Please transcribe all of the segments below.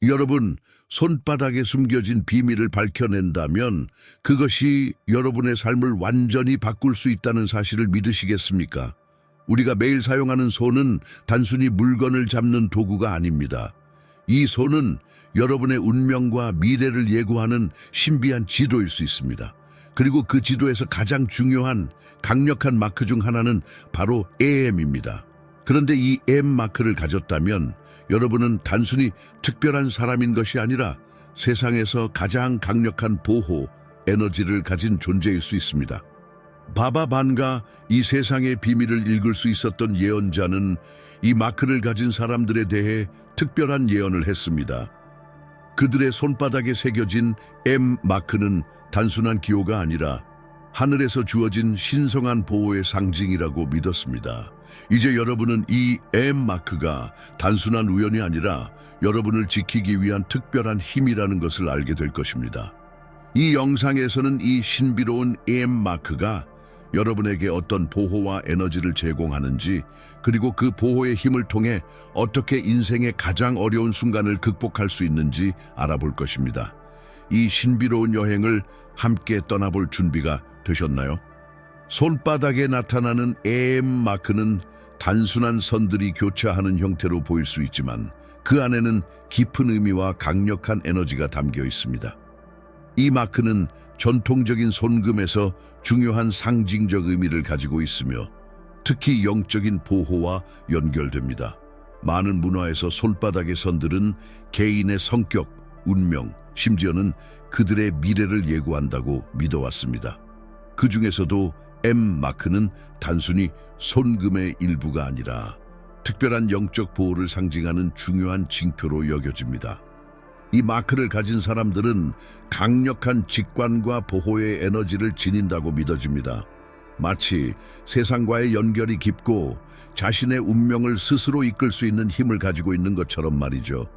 여러분, 손바닥에 숨겨진 비밀을 밝혀낸다면 그것이 여러분의 삶을 완전히 바꿀 수 있다는 사실을 믿으시겠습니까? 우리가 매일 사용하는 손은 단순히 물건을 잡는 도구가 아닙니다. 이 손은 여러분의 운명과 미래를 예고하는 신비한 지도일 수 있습니다. 그리고 그 지도에서 가장 중요한 강력한 마크 중 하나는 바로 M입니다. 그런데 이 M 마크를 가졌다면 여러분은 단순히 특별한 사람인 것이 아니라 세상에서 가장 강력한 보호, 에너지를 가진 존재일 수 있습니다. 바바 반가, 이 세상의 비밀을 읽을 수 있었던 예언자는 이 마크를 가진 사람들에 대해 특별한 예언을 했습니다. 그들의 손바닥에 새겨진 M 마크는 단순한 기호가 아니라 하늘에서 주어진 신성한 보호의 상징이라고 믿었습니다. 이제 여러분은 이 M 마크가 단순한 우연이 아니라 여러분을 지키기 위한 특별한 힘이라는 것을 알게 될 것입니다. 이 영상에서는 이 신비로운 M 마크가 여러분에게 어떤 보호와 에너지를 제공하는지, 그리고 그 보호의 힘을 통해 어떻게 인생의 가장 어려운 순간을 극복할 수 있는지 알아볼 것입니다. 이 신비로운 여행을 함께 떠나볼 준비가 되셨나요? 손바닥에 나타나는 M 마크는 단순한 선들이 교차하는 형태로 보일 수 있지만 그 안에는 깊은 의미와 강력한 에너지가 담겨 있습니다. 이 마크는 전통적인 손금에서 중요한 상징적 의미를 가지고 있으며 특히 영적인 보호와 연결됩니다. 많은 문화에서 손바닥의 선들은 개인의 성격, 운명, 심지어는 그들의 미래를 예고한다고 믿어왔습니다. 그 중에서도 M 마크는 단순히 손금의 일부가 아니라 특별한 영적 보호를 상징하는 중요한 징표로 여겨집니다. 이 마크를 가진 사람들은 강력한 직관과 보호의 에너지를 지닌다고 믿어집니다. 마치 세상과의 연결이 깊고 자신의 운명을 스스로 이끌 수 있는 힘을 가지고 있는 것처럼 말이죠.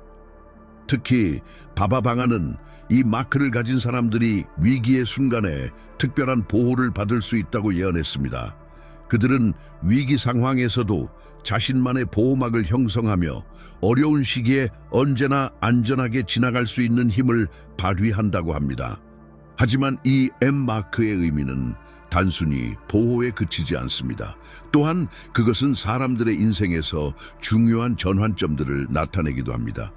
특히 바바 방아는 이 마크를 가진 사람들이 위기의 순간에 특별한 보호를 받을 수 있다고 예언했습니다. 그들은 위기 상황에서도 자신만의 보호막을 형성하며 어려운 시기에 언제나 안전하게 지나갈 수 있는 힘을 발휘한다고 합니다. 하지만 이 M 마크의 의미는 단순히 보호에 그치지 않습니다. 또한 그것은 사람들의 인생에서 중요한 전환점들을 나타내기도 합니다.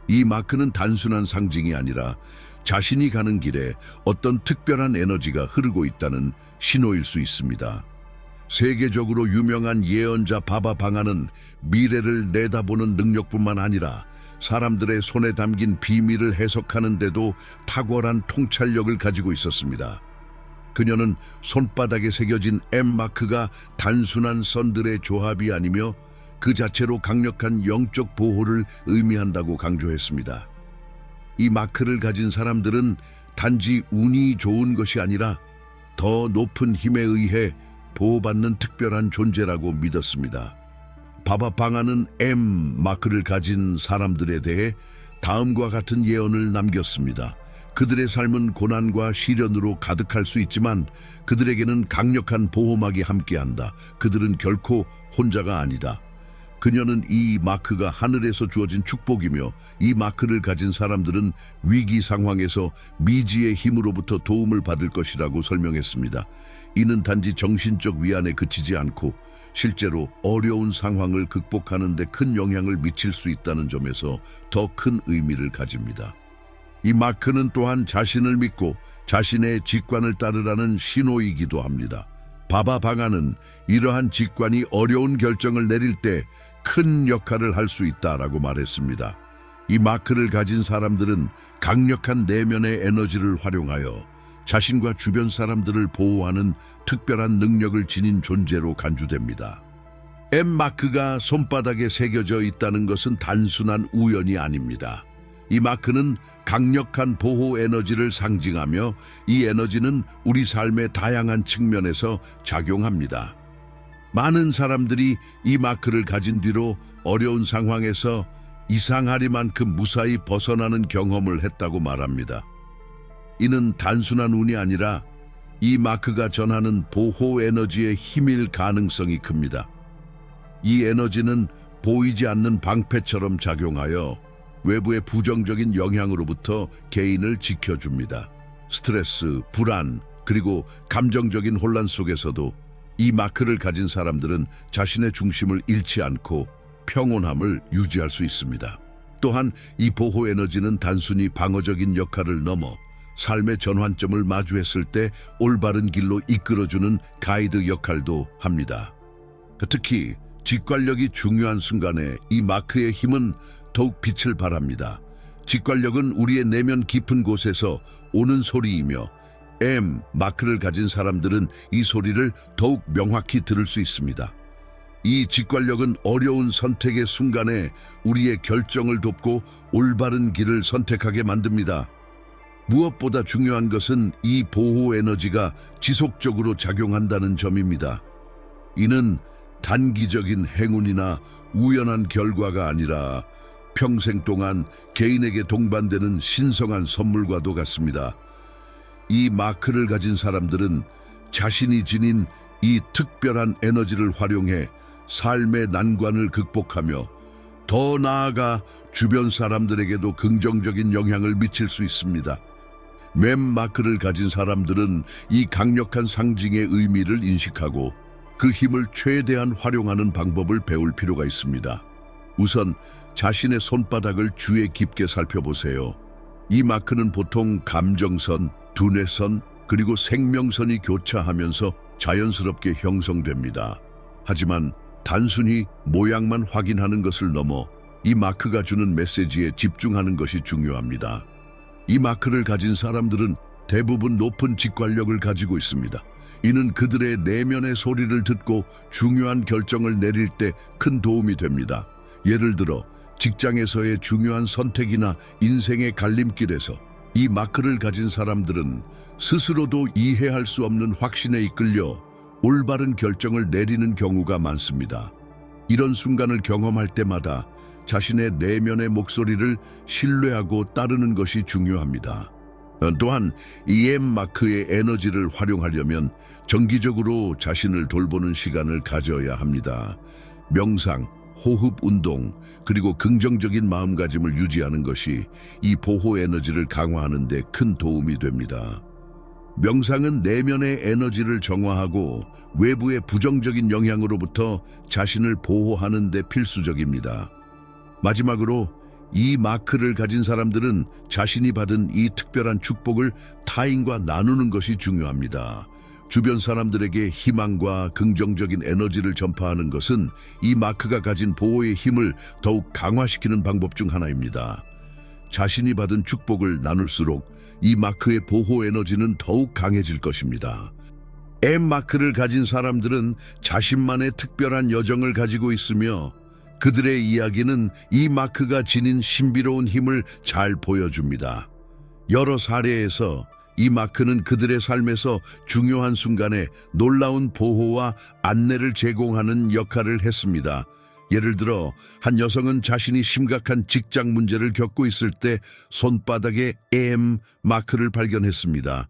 이 마크는 단순한 상징이 아니라 자신이 가는 길에 어떤 특별한 에너지가 흐르고 있다는 신호일 수 있습니다. 세계적으로 유명한 예언자 바바 방아는 미래를 내다보는 능력뿐만 아니라 사람들의 손에 담긴 비밀을 해석하는 데도 탁월한 통찰력을 가지고 있었습니다. 그녀는 손바닥에 새겨진 M 마크가 단순한 선들의 조합이 아니며 그 자체로 강력한 영적 보호를 의미한다고 강조했습니다. 이 마크를 가진 사람들은 단지 운이 좋은 것이 아니라 더 높은 힘에 의해 보호받는 특별한 존재라고 믿었습니다. 바바 방아는 M 마크를 가진 사람들에 대해 다음과 같은 예언을 남겼습니다. 그들의 삶은 고난과 시련으로 가득할 수 있지만 그들에게는 강력한 보호막이 함께한다. 그들은 결코 혼자가 아니다. 그녀는 이 마크가 하늘에서 주어진 축복이며 이 마크를 가진 사람들은 위기 상황에서 미지의 힘으로부터 도움을 받을 것이라고 설명했습니다. 이는 단지 정신적 위안에 그치지 않고 실제로 어려운 상황을 극복하는 데 큰 영향을 미칠 수 있다는 점에서 더 큰 의미를 가집니다. 이 마크는 또한 자신을 믿고 자신의 직관을 따르라는 신호이기도 합니다. 바바 방아는 이러한 직관이 어려운 결정을 내릴 때 큰 역할을 할 수 있다라고 말했습니다. 이 마크를 가진 사람들은 강력한 내면의 에너지를 활용하여 자신과 주변 사람들을 보호하는 특별한 능력을 지닌 존재로 간주됩니다. M 마크가 손바닥에 새겨져 있다는 것은 단순한 우연이 아닙니다. 이 마크는 강력한 보호 에너지를 상징하며 이 에너지는 우리 삶의 다양한 측면에서 작용합니다. 많은 사람들이 이 마크를 가진 뒤로 어려운 상황에서 이상하리만큼 무사히 벗어나는 경험을 했다고 말합니다. 이는 단순한 운이 아니라 이 마크가 전하는 보호 에너지의 힘일 가능성이 큽니다. 이 에너지는 보이지 않는 방패처럼 작용하여 외부의 부정적인 영향으로부터 개인을 지켜줍니다. 스트레스, 불안, 그리고 감정적인 혼란 속에서도 이 마크를 가진 사람들은 자신의 중심을 잃지 않고 평온함을 유지할 수 있습니다. 또한 이 보호 에너지는 단순히 방어적인 역할을 넘어 삶의 전환점을 마주했을 때 올바른 길로 이끌어주는 가이드 역할도 합니다. 특히 직관력이 중요한 순간에 이 마크의 힘은 더욱 빛을 발합니다. 직관력은 우리의 내면 깊은 곳에서 오는 소리이며 M 마크를 가진 사람들은 이 소리를 더욱 명확히 들을 수 있습니다. 이 직관력은 어려운 선택의 순간에 우리의 결정을 돕고 올바른 길을 선택하게 만듭니다. 무엇보다 중요한 것은 이 보호 에너지가 지속적으로 작용한다는 점입니다. 이는 단기적인 행운이나 우연한 결과가 아니라 평생 동안 개인에게 동반되는 신성한 선물과도 같습니다. 이 마크를 가진 사람들은 자신이 지닌 이 특별한 에너지를 활용해 삶의 난관을 극복하며 더 나아가 주변 사람들에게도 긍정적인 영향을 미칠 수 있습니다. 맴 마크를 가진 사람들은 이 강력한 상징의 의미를 인식하고 그 힘을 최대한 활용하는 방법을 배울 필요가 있습니다. 우선 자신의 손바닥을 주의 깊게 살펴보세요. 이 마크는 보통 감정선, 두뇌선, 그리고 생명선이 교차하면서 자연스럽게 형성됩니다. 하지만 단순히 모양만 확인하는 것을 넘어 이 마크가 주는 메시지에 집중하는 것이 중요합니다. 이 마크를 가진 사람들은 대부분 높은 직관력을 가지고 있습니다. 이는 그들의 내면의 소리를 듣고 중요한 결정을 내릴 때 큰 도움이 됩니다. 예를 들어 직장에서의 중요한 선택이나 인생의 갈림길에서 이 마크를 가진 사람들은 스스로도 이해할 수 없는 확신에 이끌려 올바른 결정을 내리는 경우가 많습니다. 이런 순간을 경험할 때마다 자신의 내면의 목소리를 신뢰하고 따르는 것이 중요합니다. 또한 EM 마크의 에너지를 활용하려면 정기적으로 자신을 돌보는 시간을 가져야 합니다. 명상, 호흡 운동, 그리고 긍정적인 마음가짐을 유지하는 것이 이 보호 에너지를 강화하는 데 큰 도움이 됩니다. 명상은 내면의 에너지를 정화하고 외부의 부정적인 영향으로부터 자신을 보호하는 데 필수적입니다. 마지막으로 이 마크를 가진 사람들은 자신이 받은 이 특별한 축복을 타인과 나누는 것이 중요합니다. 주변 사람들에게 희망과 긍정적인 에너지를 전파하는 것은 이 마크가 가진 보호의 힘을 더욱 강화시키는 방법 중 하나입니다. 자신이 받은 축복을 나눌수록 이 마크의 보호 에너지는 더욱 강해질 것입니다. M 마크를 가진 사람들은 자신만의 특별한 여정을 가지고 있으며 그들의 이야기는 이 마크가 지닌 신비로운 힘을 잘 보여줍니다. 여러 사례에서 이 마크는 그들의 삶에서 중요한 순간에 놀라운 보호와 안내를 제공하는 역할을 했습니다. 예를 들어 한 여성은 자신이 심각한 직장 문제를 겪고 있을 때 손바닥에 M 마크를 발견했습니다.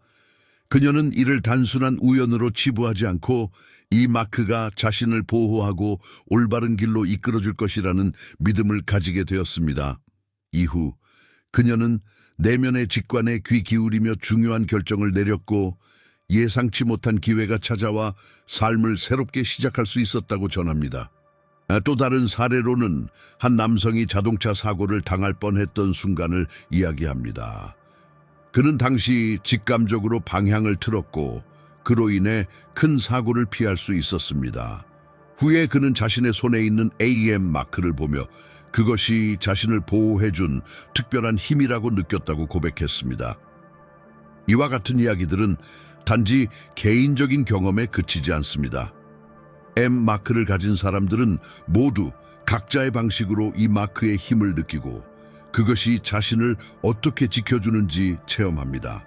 그녀는 이를 단순한 우연으로 치부하지 않고 이 마크가 자신을 보호하고 올바른 길로 이끌어줄 것이라는 믿음을 가지게 되었습니다. 이후 그녀는 내면의 직관에 귀 기울이며 중요한 결정을 내렸고 예상치 못한 기회가 찾아와 삶을 새롭게 시작할 수 있었다고 전합니다. 또 다른 사례로는 한 남성이 자동차 사고를 당할 뻔했던 순간을 이야기합니다. 그는 당시 직감적으로 방향을 틀었고 그로 인해 큰 사고를 피할 수 있었습니다. 후에 그는 자신의 손에 있는 AM 마크를 보며 그것이 자신을 보호해준 특별한 힘이라고 느꼈다고 고백했습니다. 이와 같은 이야기들은 단지 개인적인 경험에 그치지 않습니다. M 마크를 가진 사람들은 모두 각자의 방식으로 이 마크의 힘을 느끼고 그것이 자신을 어떻게 지켜주는지 체험합니다.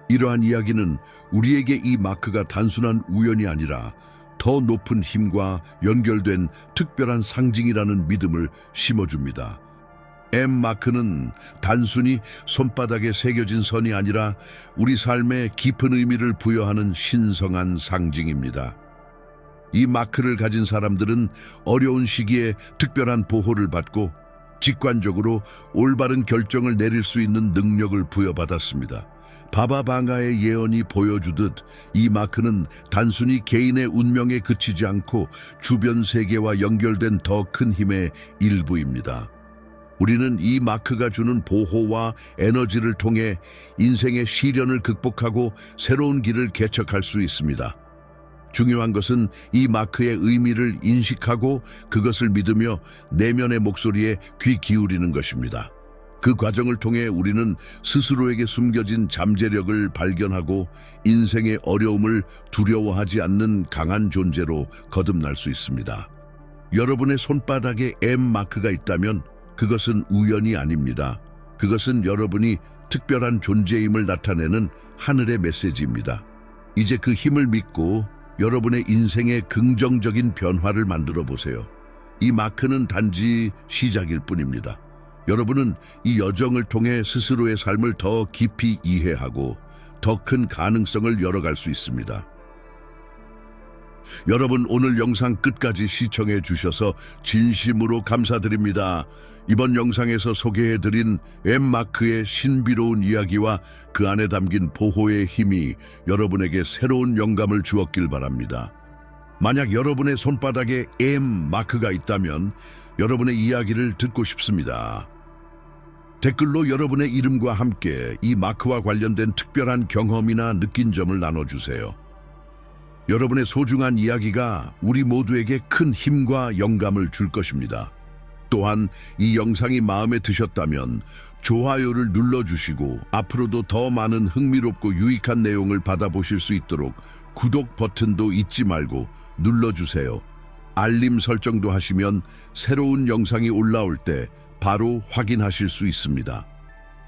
이러한 이야기는 우리에게 이 마크가 단순한 우연이 아니라 더 높은 힘과 연결된 특별한 상징이라는 믿음을 심어줍니다. M 마크는 단순히 손바닥에 새겨진 선이 아니라 우리 삶에 깊은 의미를 부여하는 신성한 상징입니다. 이 마크를 가진 사람들은 어려운 시기에 특별한 보호를 받고 직관적으로 올바른 결정을 내릴 수 있는 능력을 부여받았습니다. 바바방가의 예언이 보여주듯 이 마크는 단순히 개인의 운명에 그치지 않고 주변 세계와 연결된 더 큰 힘의 일부입니다. 우리는 이 마크가 주는 보호와 에너지를 통해 인생의 시련을 극복하고 새로운 길을 개척할 수 있습니다. 중요한 것은 이 마크의 의미를 인식하고 그것을 믿으며 내면의 목소리에 귀 기울이는 것입니다. 그 과정을 통해 우리는 스스로에게 숨겨진 잠재력을 발견하고 인생의 어려움을 두려워하지 않는 강한 존재로 거듭날 수 있습니다. 여러분의 손바닥에 M 마크가 있다면 그것은 우연이 아닙니다. 그것은 여러분이 특별한 존재임을 나타내는 하늘의 메시지입니다. 이제 그 힘을 믿고 여러분의 인생에 긍정적인 변화를 만들어 보세요. 이 마크는 단지 시작일 뿐입니다. 여러분은 이 여정을 통해 스스로의 삶을 더 깊이 이해하고 더 큰 가능성을 열어갈 수 있습니다. 여러분, 오늘 영상 끝까지 시청해 주셔서 진심으로 감사드립니다. 이번 영상에서 소개해드린 M마크의 신비로운 이야기와 그 안에 담긴 보호의 힘이 여러분에게 새로운 영감을 주었길 바랍니다. 만약 여러분의 손바닥에 M마크가 있다면 여러분의 이야기를 듣고 싶습니다. 댓글로 여러분의 이름과 함께 이 마크와 관련된 특별한 경험이나 느낀 점을 나눠주세요. 여러분의 소중한 이야기가 우리 모두에게 큰 힘과 영감을 줄 것입니다. 또한 이 영상이 마음에 드셨다면 좋아요를 눌러주시고 앞으로도 더 많은 흥미롭고 유익한 내용을 받아보실 수 있도록 구독 버튼도 잊지 말고 눌러주세요. 알림 설정도 하시면 새로운 영상이 올라올 때 바로 확인하실 수 있습니다.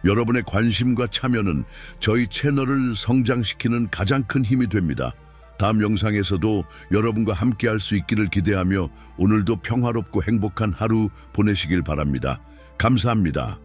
여러분의 관심과 참여는 저희 채널을 성장시키는 가장 큰 힘이 됩니다. 다음 영상에서도 여러분과 함께할 수 있기를 기대하며 오늘도 평화롭고 행복한 하루 보내시길 바랍니다. 감사합니다.